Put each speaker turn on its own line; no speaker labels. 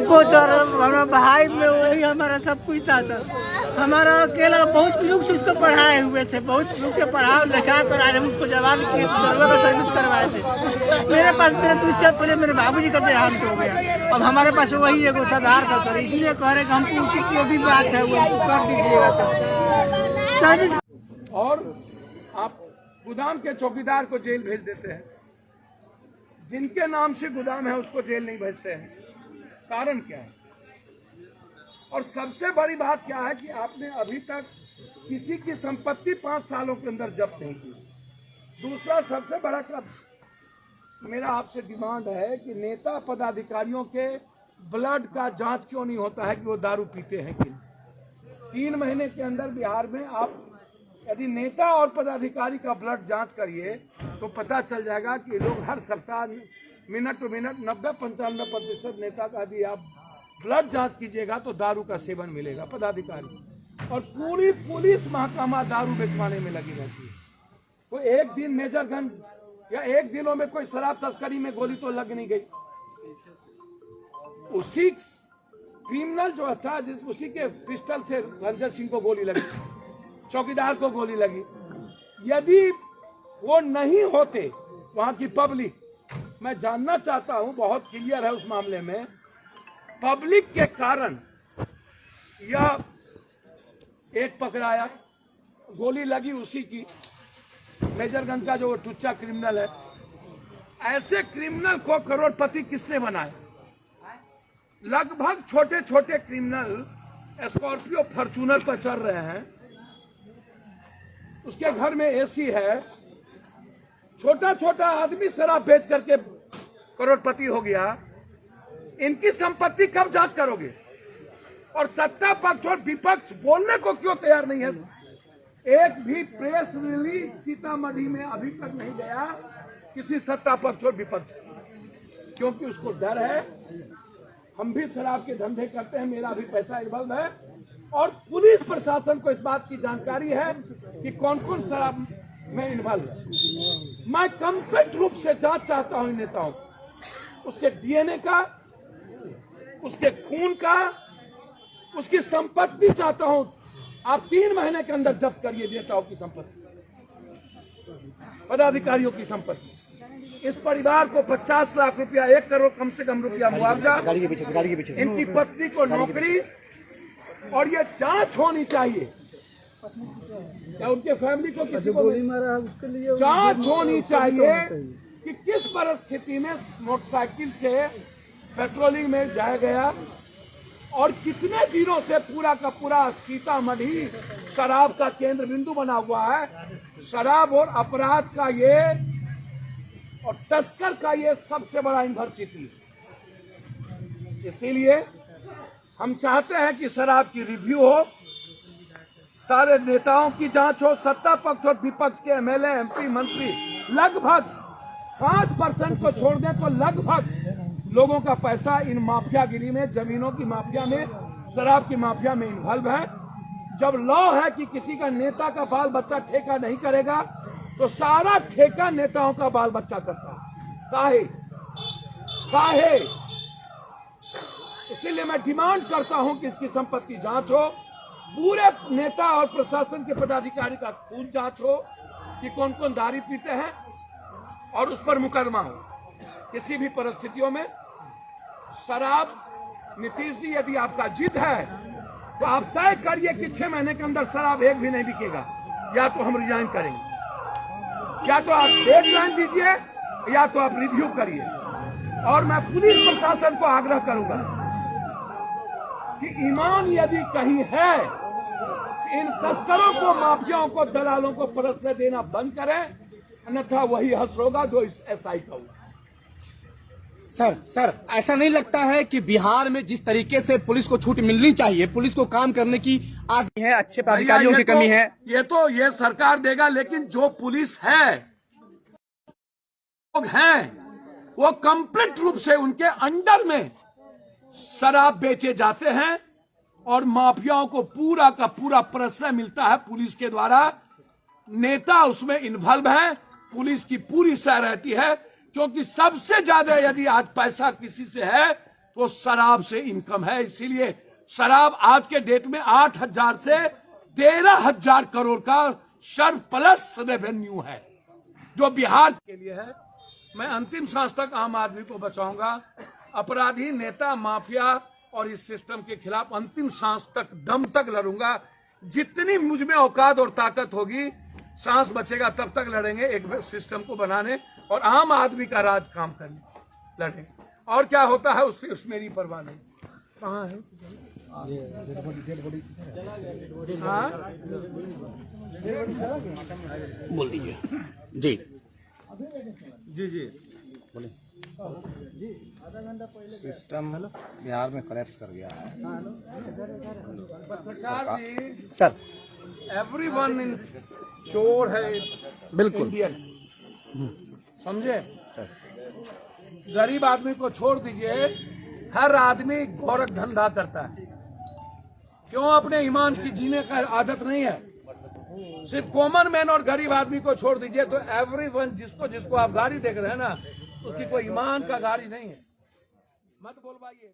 हमको तो हमारा भाई में वही हमारा सब कुछ था सर। हमारा अकेला बहुत लोग से उसको पढ़ाए हुए थे, बहुत लोग के पढ़ा लिखा कर आज हम उसको जवान किए, दरवा का सर्विस करवाए थे। मेरे पास मेरे तो उससे पहले मेरे बाबूजी का देहांत हो गया। अब हमारे पास वही एक सदार का सर, इसलिए कह रहे कि हमको उचित जो भी बात है वो कर दीजिएगा सर्विस।
और आप गोदाम के चौकीदार को जेल भेज देते हैं, जिनके नाम से गोदाम है उसको जेल नहीं भेजते हैं, कारण क्या है? और सबसे बड़ी बात क्या है कि आपने अभी तक किसी की संपत्ति 5 सालों के अंदर जब्त नहीं की। दूसरा सबसे बड़ा मेरा आपसे डिमांड है कि नेता पदाधिकारियों के ब्लड का जांच क्यों नहीं होता है कि वो दारू पीते हैं कि 3 महीने के अंदर बिहार में आप यदि नेता और पदाधिकारी का ब्लड जांच करिए तो पता चल जाएगा कि लोग हर सप्ताह मिनट टू मिनट 90-95% नेता का यदि आप ब्लड जांच कीजिएगा तो दारू का सेवन मिलेगा पदाधिकारी। और पूरी पुलिस महकमा दारू बेचवाने में लगी रहती है। तो एक दिन मेजरगंज या एक दिनों में कोई शराब तस्करी में गोली तो लग नहीं गई। उसी क्रिमिनल जो था उसी के पिस्टल से रंजन सिंह को गोली लगी, चौकीदार को गोली लगी। यदि वो नहीं होते वहां की पब्लिक, मैं जानना चाहता हूं, बहुत क्लियर है उस मामले में, पब्लिक के कारण यह एक पकड़ाया, गोली लगी उसी की, मेजरगंज का जो टुच्चा क्रिमिनल है। ऐसे क्रिमिनल को करोड़पति किसने बनाया? लगभग छोटे छोटे क्रिमिनल स्कॉर्पियो फॉर्च्यूनर पर चल रहे हैं, उसके घर में एसी है, छोटा छोटा आदमी शराब बेच करके करोड़पति हो गया। इनकी संपत्ति कब जांच करोगे? और सत्ता पक्ष और विपक्ष बोलने को क्यों तैयार नहीं है? एक भी प्रेस रिलीज सीतामढ़ी में अभी तक नहीं गया किसी सत्ता पक्ष और विपक्ष, क्योंकि उसको डर है हम भी शराब के धंधे करते हैं, मेरा भी पैसा इन्वॉल्व है। और पुलिस प्रशासन को इस बात की जानकारी है कि कौन कौन शराब में इन्वॉल्व है। मैं कंप्लीट रूप से जांच चाहता हूं इन नेताओं, उसके डीएनए का, उसके खून का, उसकी संपत्ति चाहता हूं। आप 3 महीने के अंदर जब्त करिए नेताओं की संपत्ति, पदाधिकारियों की संपत्ति। इस परिवार को 50 लाख रुपया, 1 करोड़ कम से कम रुपया मुआवजा, इनकी पत्नी को नौकरी, और ये जांच होनी चाहिए। क्या उनके फैमिली को किसी को गोली मारा है उसके लिए जांच होनी चाहिए कि किस परिस्थिति में मोटरसाइकिल से पेट्रोलिंग में जाया गया और कितने दिनों से पूरा का पूरा सीतामढ़ी शराब का केंद्र बिंदु बना हुआ है। शराब और अपराध का ये और तस्कर का ये सबसे बड़ा यूनिवर्सिटी। इसीलिए हम चाहते हैं कि शराब की रिव्यू हो, सारे नेताओं की जांच हो, सत्ता पक्ष और विपक्ष के एमएलए, एमपी, मंत्री लगभग 5% को छोड़ दें तो लगभग लोगों का पैसा इन माफियागिरी में, जमीनों की माफिया में, शराब की माफिया में इन्वॉल्व है। जब लॉ है कि किसी का नेता का बाल बच्चा ठेका नहीं करेगा तो सारा ठेका नेताओं का बाल बच्चा करता है। काहे? इसीलिए मैं डिमांड करता हूं कि इसकी संपत्ति जांच हो, पूरे नेता और प्रशासन के पदाधिकारी का खून जांच हो कि कौन कौन दारू पीते हैं और उस पर मुकदमा हो। किसी भी परिस्थितियों में शराब, नीतीश जी यदि आपका जिद है तो आप तय करिए कि 6 महीने के अंदर शराब एक भी नहीं बिकेगा, या तो हम रिजाइन करेंगे, या तो आप डेडलाइन दीजिए, या तो आप रिव्यू करिए। और मैं पुलिस प्रशासन को आग्रह करूंगा कि ईमान यदि कहीं है, इन तस्करों को, माफियाओं को, दलालों को परसने देना बंद करें, अन्यथा वही हश्र होगा जो इस एसआई का हुआ।
सर ऐसा नहीं लगता है कि बिहार में जिस तरीके से पुलिस को छूट मिलनी चाहिए, पुलिस को काम करने की आज है, अच्छे अधिकारियों की कमी है?
ये सरकार देगा, लेकिन जो पुलिस है, लोग हैं, वो कंप्लीट रूप से उनके अंडर में शराब बेचे जाते हैं और माफियाओं को पूरा का पूरा प्रश्रय मिलता है पुलिस के द्वारा। नेता उसमें इन्वॉल्व है, पुलिस की पूरी सह रहती है, क्योंकि सबसे ज्यादा यदि आज पैसा किसी से है तो शराब से इनकम है। इसीलिए शराब आज के डेट में 8,000 से 13,000 करोड़ का सरप्लस रेवेन्यू है जो बिहार के लिए है। मैं अंतिम सांस तक आम आदमी को बचाऊंगा। अपराधी, नेता, माफिया और इस सिस्टम के खिलाफ अंतिम सांस तक, दम तक लड़ूंगा। जितनी मुझ में औकात और ताकत होगी, सांस बचेगा तब तक लड़ेंगे एक सिस्टम को बनाने और आम आदमी का राज काम करने लड़ेंगे। और क्या होता है उस मेरी परवाह नहीं। कहाँ है? हाँ?
बोल दीजिए जी।
सिस्टम बिहार में कलेप्स कर गया है।
पत्रकार जी,
सर
एवरीवन इन चोर है,
बिल्कुल।
इंडियन, समझे?
सर
गरीब आदमी को छोड़ दीजिए, हर आदमी गोरख धंधा करता है। क्यों? अपने ईमान की जीने का आदत नहीं है। सिर्फ कॉमन मैन और गरीब आदमी को छोड़ दीजिए तो एवरीवन, जिसको आप गाड़ी देख रहे हैं ना, उसकी कोई ईमान का गाड़ी नहीं है। मत बोलवाइए।